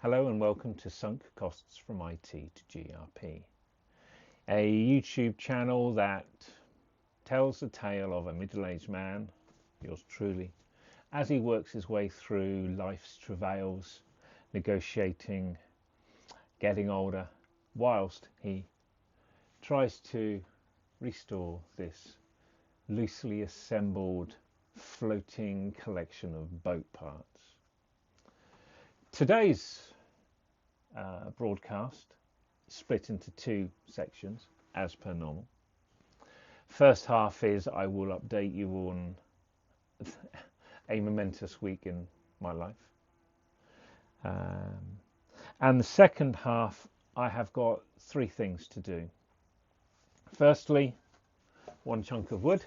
Hello and welcome to Sunk Costs from IT to GRP, a YouTube channel that tells the tale of a middle-aged man, yours truly, as he works his way through life's travails, negotiating, getting older, whilst he tries to restore this loosely assembled floating collection of boat parts. Today's broadcast split into two sections as per normal. First half is I will update you on a momentous week in my life, and the second half I have got three things to do. Firstly, one chunk of wood.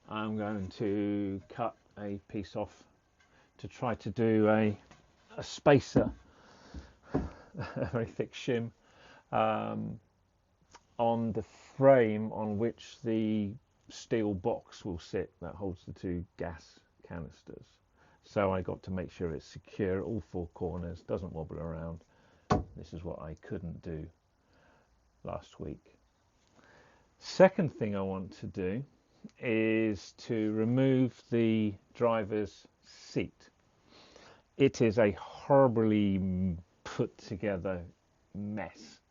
I'm going to cut a piece off to try to do a spacer, a very thick shim, on the frame on which the steel box will sit that holds the two gas canisters. So I got to make sure it's secure, all four corners, doesn't wobble around. This is what I couldn't do last week. Second thing I want to do is to remove the driver's seat. It is a horribly put together mess.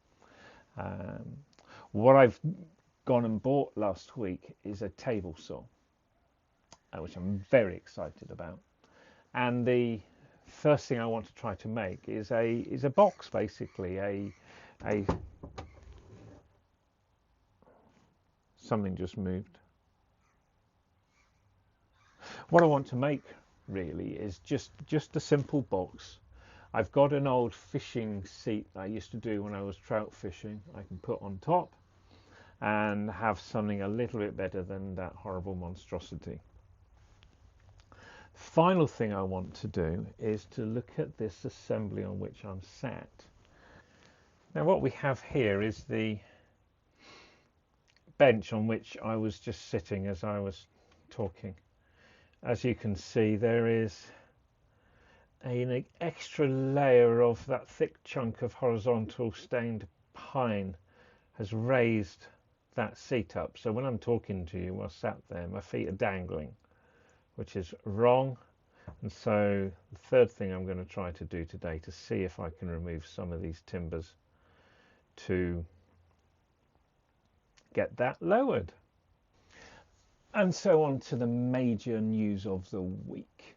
What I've gone and bought last week is a table saw, which I'm very excited about. And the first thing I want to try to make is a box, basically a something just moved. What I want to make really is just a simple box. I've got an old fishing seat that I used to do when I was trout fishing. I can put on top and have something a little bit better than that horrible monstrosity. Final thing I want to do is to look at this assembly on which I'm sat. Now what we have here is the bench on which I was just sitting as I was talking. As you can see, there is an extra layer of that thick chunk of horizontal stained pine has raised that seat up. So when I'm talking to you while sat there, my feet are dangling, which is wrong. And so the third thing I'm going to try to do today to see if I can remove some of these timbers to get that lowered. And so on to the major news of the week.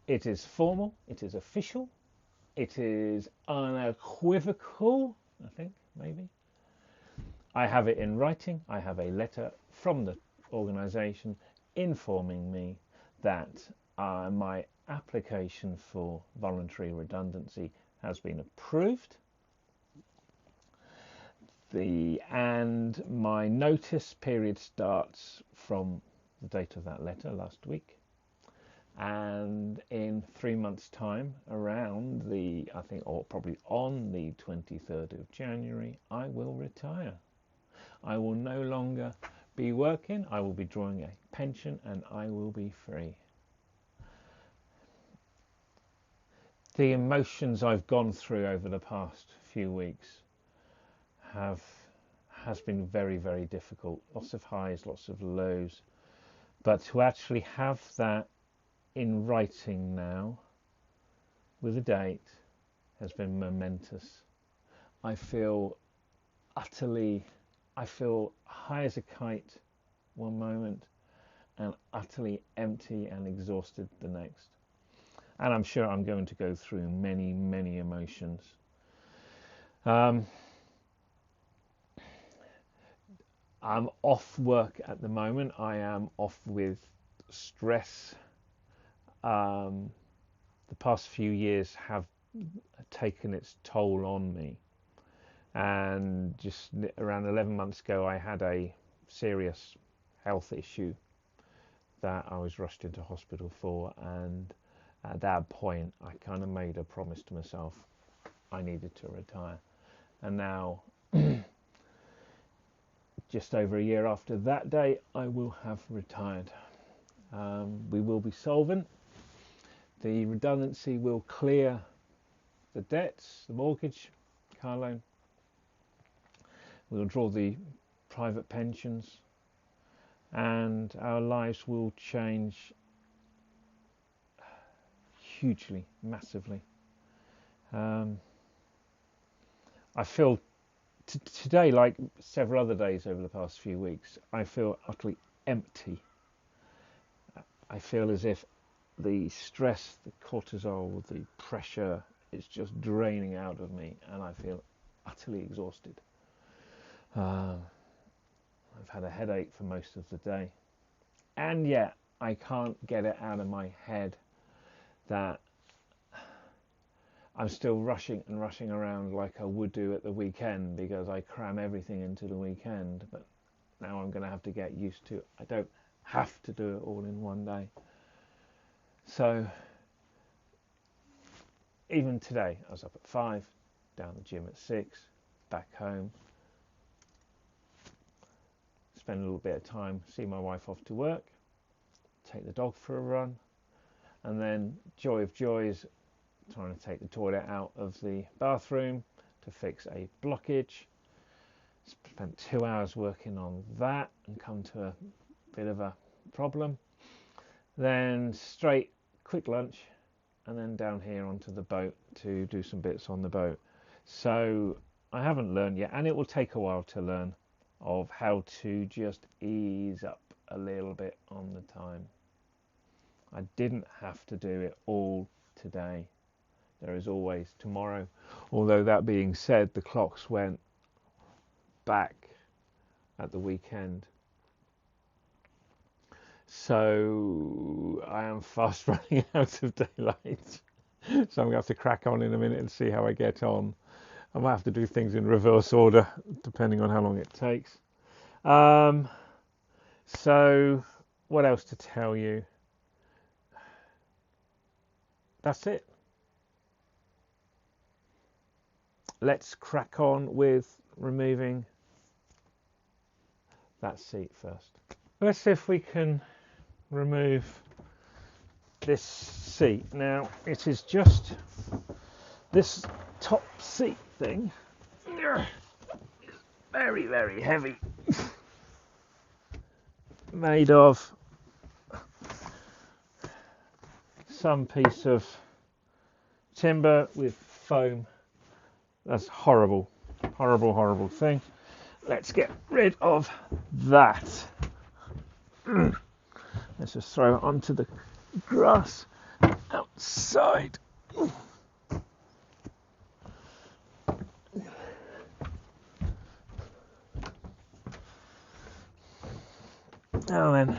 It is formal, it is official, it is unequivocal, I think, maybe. I have it in writing. I have a letter from the organisation informing me that my application for voluntary redundancy has been approved. And my notice period starts from the date of that letter last week, and in 3 months' time, around or probably on the 23rd of January, I will retire. I will no longer be working. I will be drawing a pension and I will be free. The emotions I've gone through over the past few weeks has been very, very difficult. Lots of highs, lots of lows. But to actually have that in writing now with a date has been momentous. I feel high as a kite one moment and utterly empty and exhausted the next. And I'm sure I'm going to go through many, many emotions. I'm off work at the moment. I am off with stress. The past few years have taken its toll on me. And just around 11 months ago, I had a serious health issue that I was rushed into hospital for. And at that point, I kind of made a promise to myself I needed to retire. And now, just over a year after that day, I will have retired. We will be solvent. The redundancy will clear the debts, the mortgage, car loan. We'll draw the private pensions, and our lives will change hugely, massively. I feel today, like several other days over the past few weeks, I feel utterly empty. I feel as if the stress, the cortisol, the pressure is just draining out of me, and I feel utterly exhausted. I've had a headache for most of the day, and yet I can't get it out of my head that I'm still rushing and rushing around like I would do at the weekend, because I cram everything into the weekend. But now I'm going to have to get used to, I don't have to do it all in one day. So even today, I was up at 5, down the gym at 6, back home, spend a little bit of time, see my wife off to work, take the dog for a run, and then joy of joys, trying to take the toilet out of the bathroom to fix a blockage. Spent 2 hours working on that and come to a bit of a problem. Then straight, quick lunch, and then down here onto the boat to do some bits on the boat. So I haven't learned yet, and it will take a while to learn, of how to just ease up a little bit on the time. I didn't have to do it all today. There is always tomorrow. Although that being said, the clocks went back at the weekend. So I am fast running out of daylight. So I'm going to have to crack on in a minute and see how I get on. I might have to do things in reverse order, depending on how long it takes. So what else to tell you? That's it. Let's crack on with removing that seat first. Let's see if we can remove this seat. Now, it is just this top seat thing. It's very, very heavy. Made of some piece of timber with foam. That's horrible, horrible, horrible thing. Let's get rid of that. Let's just throw it onto the grass outside. Now then,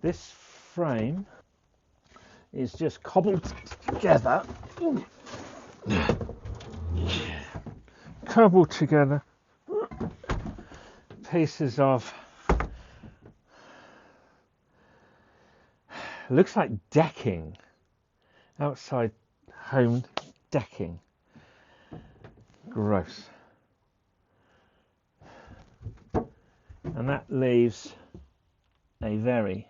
this frame is just cobbled together. Cobbled together pieces of, looks like decking, outside home decking. Gross. And that leaves a very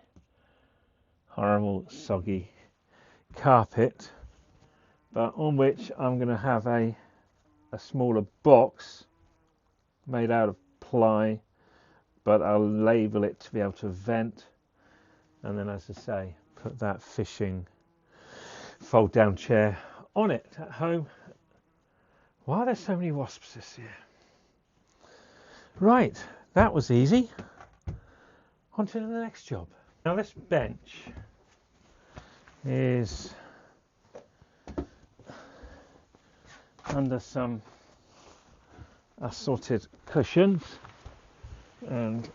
horrible, soggy carpet, but on which I'm going to have a smaller box made out of ply, but I'll label it to be able to vent, and then, as I say, put that fishing fold down chair on it at home. Why are there so many wasps this year? Right, that was easy. On to the next job. Now this bench is under some assorted cushions and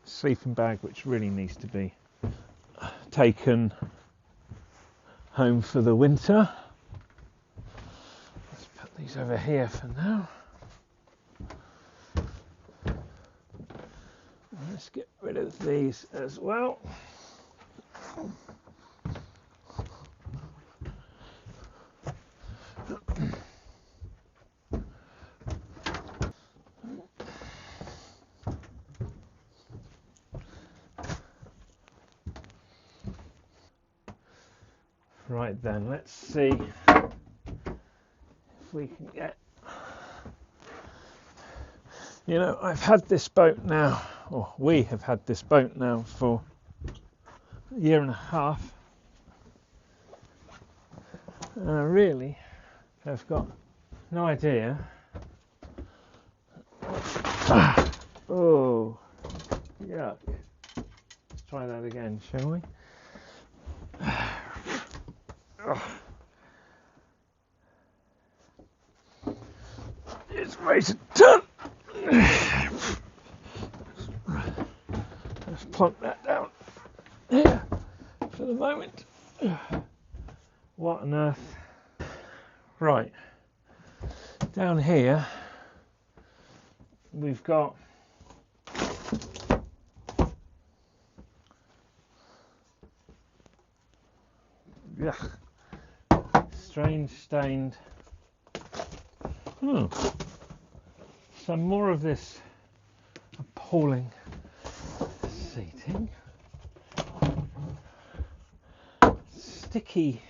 sleeping bag, which really needs to be taken home for the winter. Let's put these over here for now. Let's get rid of these as well. Right then, let's see if we can get, you know, I've had this boat now, or we have had this boat now for a year and a half, and I really have got no idea. Oh, yuck. Let's try that again, shall we? It's weighs a ton. Let's plunk that down here for the moment. What on earth? Right, down here we've got strange stained. Some more of this appalling seating. Sticky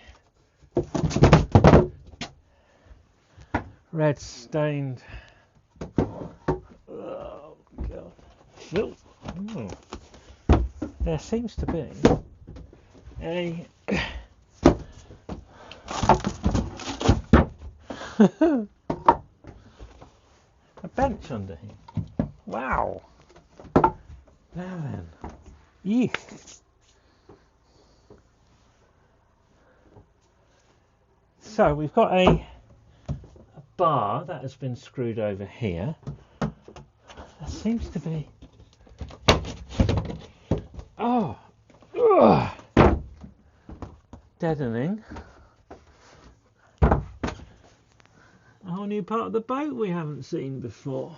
red stained. Oh god. Filth. There seems to be a a bench under here. Wow. Now then. Eek. So we've got a bar that has been screwed over here. There seems to be deadening. A whole new part of the boat we haven't seen before.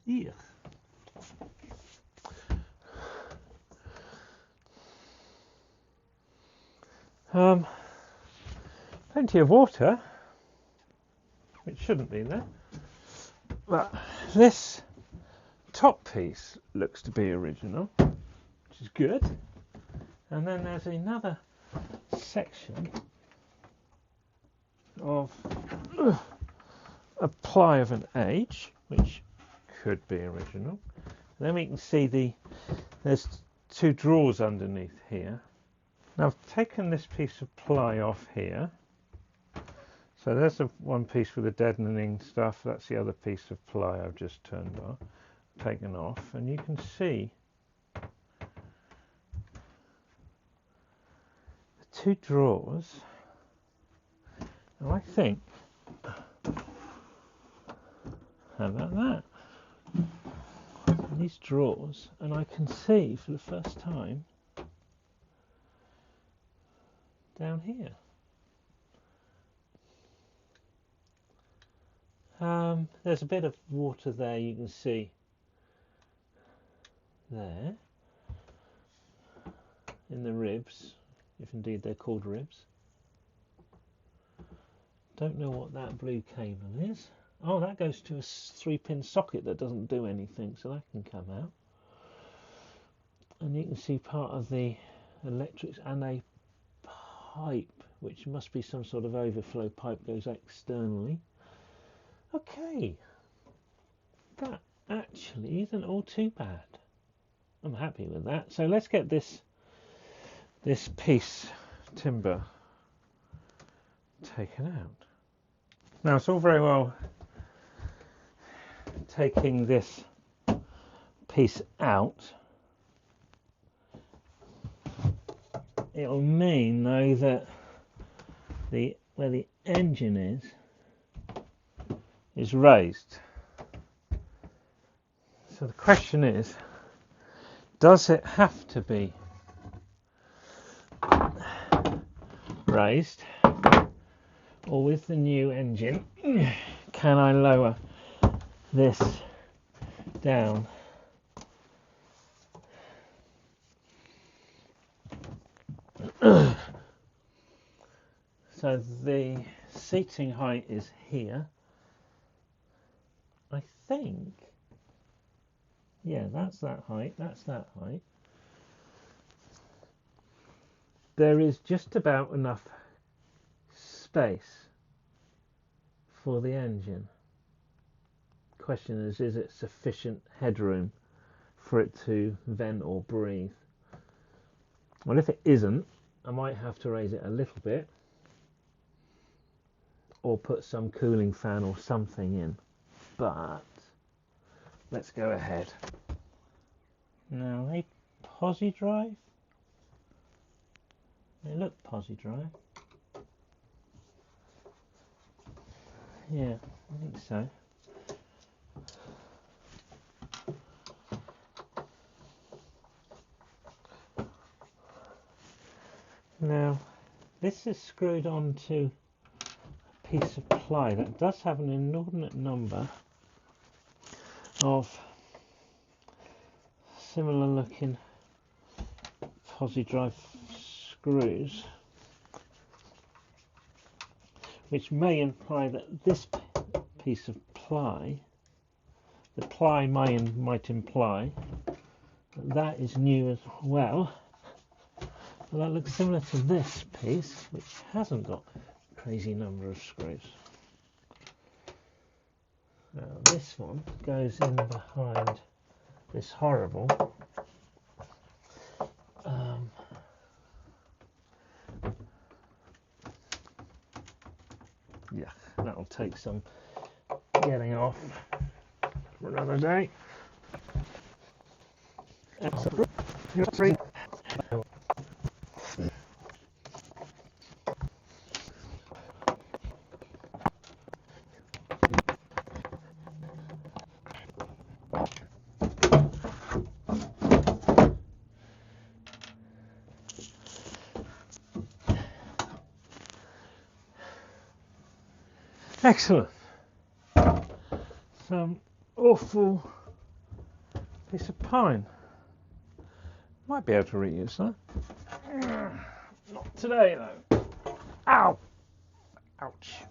Yeah. Plenty of water, which shouldn't be there, but this top piece looks to be original, which is good. And then there's another section of a ply of an age, which could be original. And then we can see there's two drawers underneath here. Now I've taken this piece of ply off here. So there's one piece with the deadening stuff. That's the other piece of ply I've just taken off, and you can see the two drawers. And I think, how about that? These drawers, and I can see for the first time down here. There's a bit of water there, you can see there in the ribs, if indeed they're called ribs. Don't know what that blue cable is. Oh, that goes to a 3-pin socket that doesn't do anything, so that can come out. And you can see part of the electrics and a pipe, which must be some sort of overflow pipe, goes externally. Okay, that actually isn't all too bad. I'm happy with that. So let's get this piece timber taken out. Now it's all very well taking this piece out. It'll mean though that where the engine is raised. So the question is, does it have to be raised, or with the new engine can I lower this down so the seating height is here, I think. Yeah, that's that height, that's that height. There is just about enough space for the engine. Question is it sufficient headroom for it to vent or breathe? Well, if it isn't, I might have to raise it a little bit or put some cooling fan or something in, but let's go ahead. Now, they posi drive? They look posi drive. Yeah, I think so. Now, this is screwed onto a piece of ply that does have an inordinate number of similar looking posi drive screws, which may imply that this piece of ply, the ply might imply that is new as well. Well, that looks similar to this piece, which hasn't got a crazy number of screws. Now, this one goes in behind this horrible yeah, that'll take some getting off for another day. Excellent. Some awful piece of pine. Might be able to reuse that. Not today though. Ow! Ouch.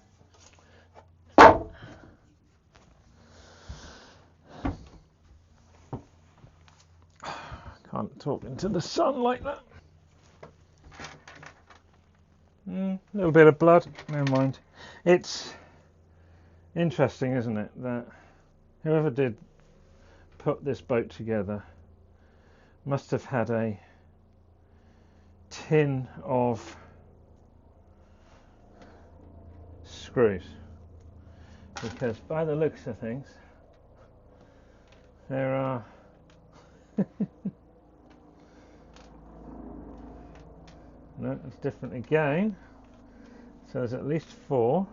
Can't talk into the sun like that. A little bit of blood, never mind. It's interesting, isn't it, that whoever did put this boat together must have had a tin of screws, because by the looks of things there are no, it's different again, so there's at least 4.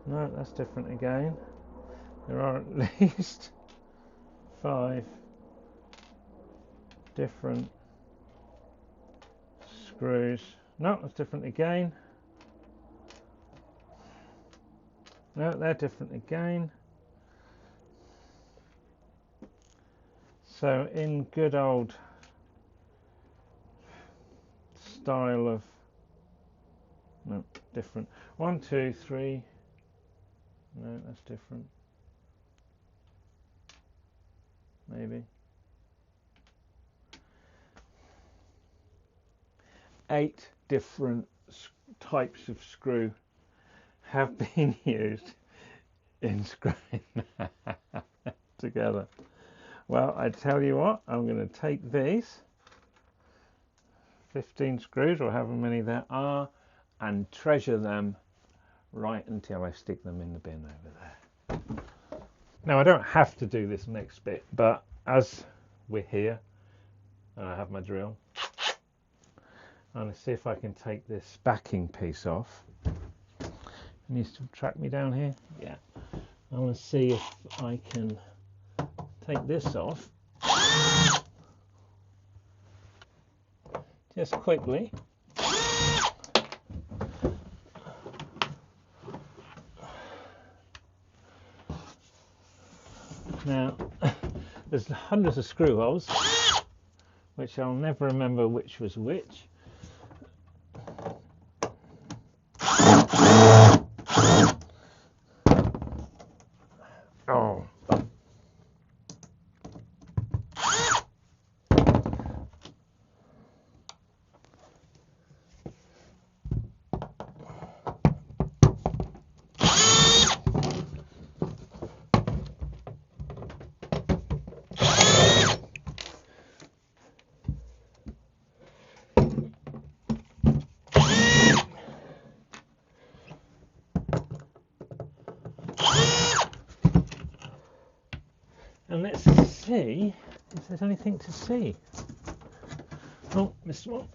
No, that's different again. There are at least 5 different screws. No, that's different again. No, they're different again. So in good old style of, no, different. 1, 2, 3. No, that's different. Maybe. 8 different types of screw have been used in screwing that together. Well, I tell you what, I'm going to take these 15 screws, or however many there are, and treasure them right until I stick them in the bin over there. Now, I don't have to do this next bit, but as we're here and I have my drill, I'm going to see if I can take this backing piece off. It needs to track me down here. Yeah. I want to see if I can take this off just quickly. Now, there's hundreds of screw holes, which I'll never remember which was which. Oh. see if there's anything to see. Oh, missed one.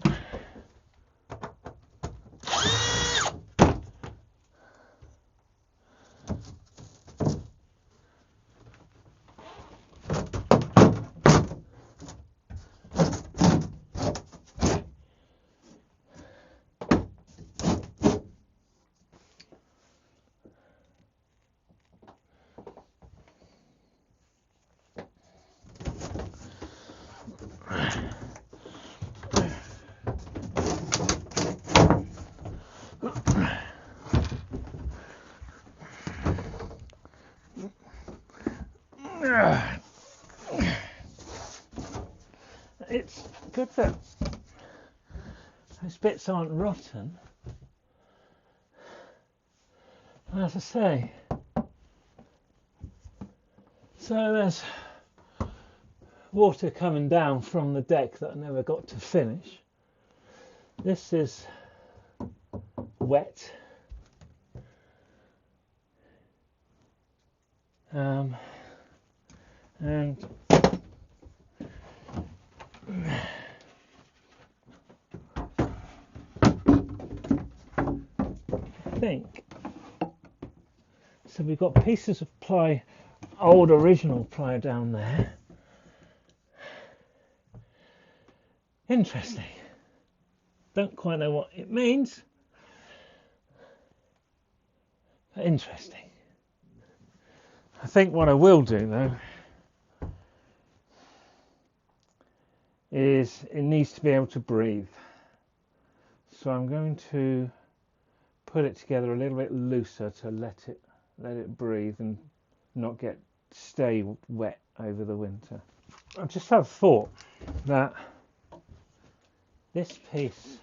It's good that those bits aren't rotten. As I say, so there's water coming down from the deck that I never got to finish. This is wet. And I think so. We've got pieces of ply, old original ply down there. Interesting. Don't quite know what it means, but interesting. I think what I will do though is it needs to be able to breathe. So I'm going to put it together a little bit looser to let it breathe and not stay wet over the winter. I just have a thought that this piece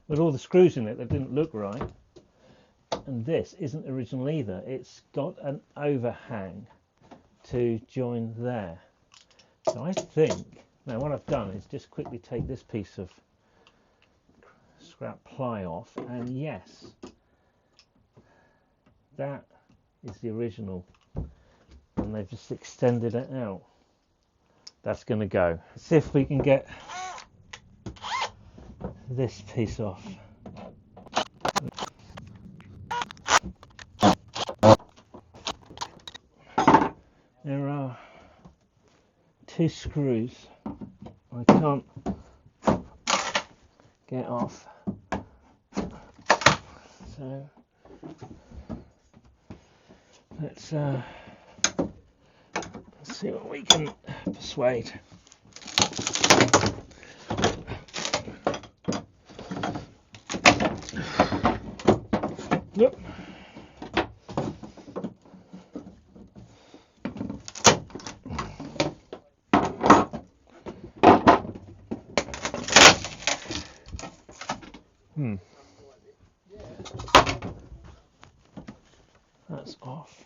with all the screws in it that didn't look right, and this isn't original either. It's got an overhang to join there. So I think now what I've done is just quickly take this piece of scrap ply off, and yes, that is the original, and they've just extended it out. That's going to go. Let's see if we can get this piece off. There are two screws I can't get off, so let's see what we can persuade. Yep. That's off.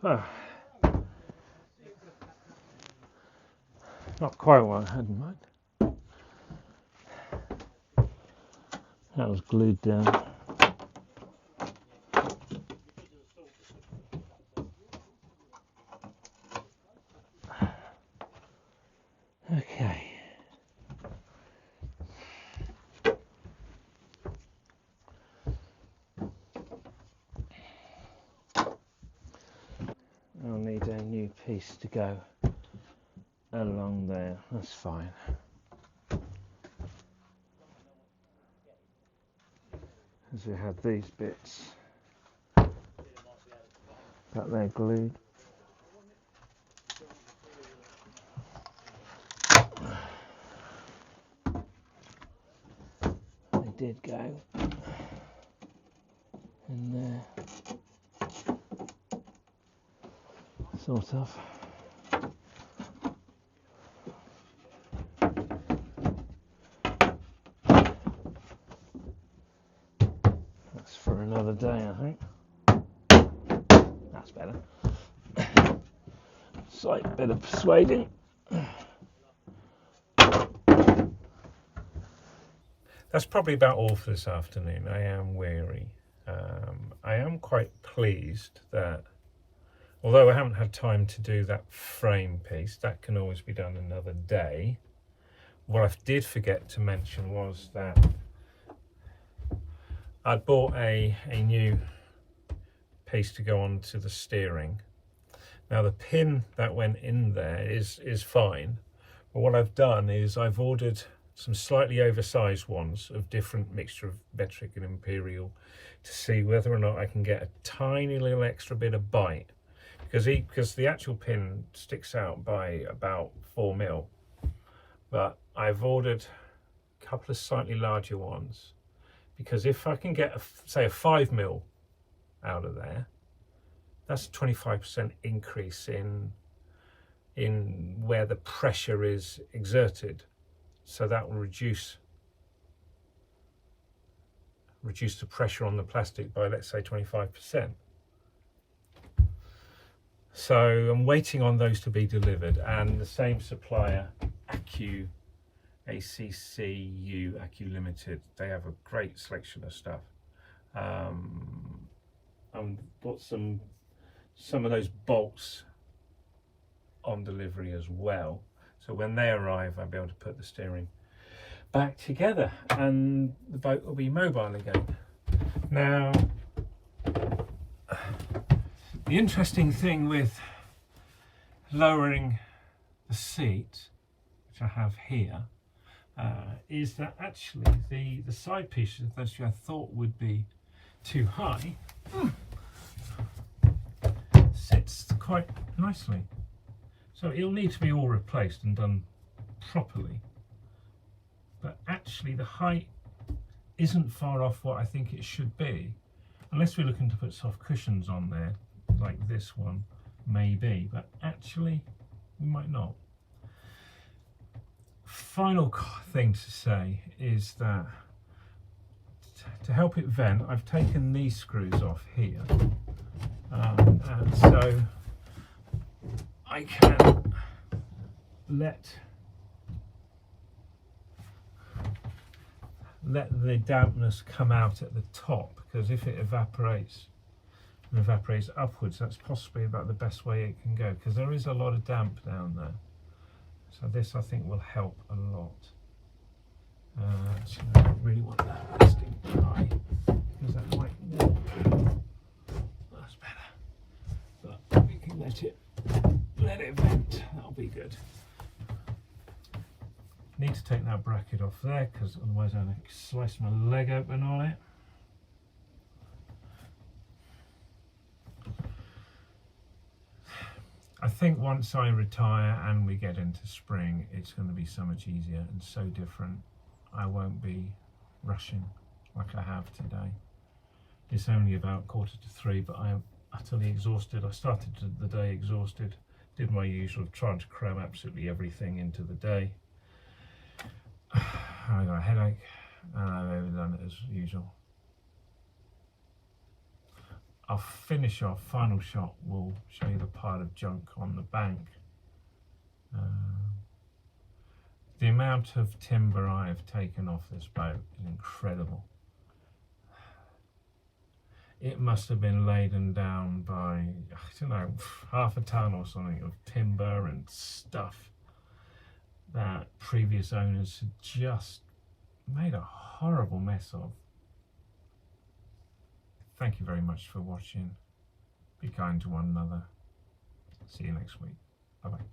Oh. Not quite what I had in mind. That was glued down. Okay. I'll need a new piece to go along there. That's fine. As we have these bits that they're glued. They did go in there, sort of. for another day, I think. That's better. Slight bit of persuading. That's probably about all for this afternoon. I am weary. I am quite pleased that, although I haven't had time to do that frame piece, that can always be done another day. What I did forget to mention was that I bought a new piece to go onto the steering. Now the pin that went in there is fine, but what I've done is I've ordered some slightly oversized ones of different mixture of metric and imperial to see whether or not I can get a tiny little extra bit of bite, because the actual pin sticks out by about 4mm, but I've ordered a couple of slightly larger ones, because if I can get say a 5mm out of there, that's a 25% increase in where the pressure is exerted. So that will reduce the pressure on the plastic by, let's say, 25%. So I'm waiting on those to be delivered, and the same supplier, ACCU Limited, they have a great selection of stuff. I've got some of those bolts on delivery as well, so when they arrive I'll be able to put the steering back together and the boat will be mobile again. Now the interesting thing with lowering the seat, which I have here, is that actually the side pieces that I thought would be too high sits quite nicely. So it'll need to be all replaced and done properly, but actually the height isn't far off what I think it should be, unless we're looking to put soft cushions on there like this one, maybe, but actually we might not. Final thing to say is that to help it vent, I've taken these screws off here, and so I can let the dampness come out at the top, because if it evaporates upwards, that's possibly about the best way it can go, because there is a lot of damp down there. So this, I think, will help a lot. Actually, I don't really want that resting dry, because that might warp. That's better. But we can let it vent. That'll be good. Need to take that bracket off there, because otherwise I'll slice my leg open on it. I think once I retire and we get into spring, it's going to be so much easier and so different. I won't be rushing like I have today. It's only about 2:45, but I am utterly exhausted. I started the day exhausted, did my usual, trying to cram absolutely everything into the day. I got a headache and I've overdone it as usual. I'll finish off, final shot will show you the pile of junk on the bank. The amount of timber I have taken off this boat is incredible. It must have been laden down by, I don't know, half a ton or something of timber and stuff that previous owners had just made a horrible mess of. Thank you very much for watching. Be kind to one another. See you next week. Bye bye.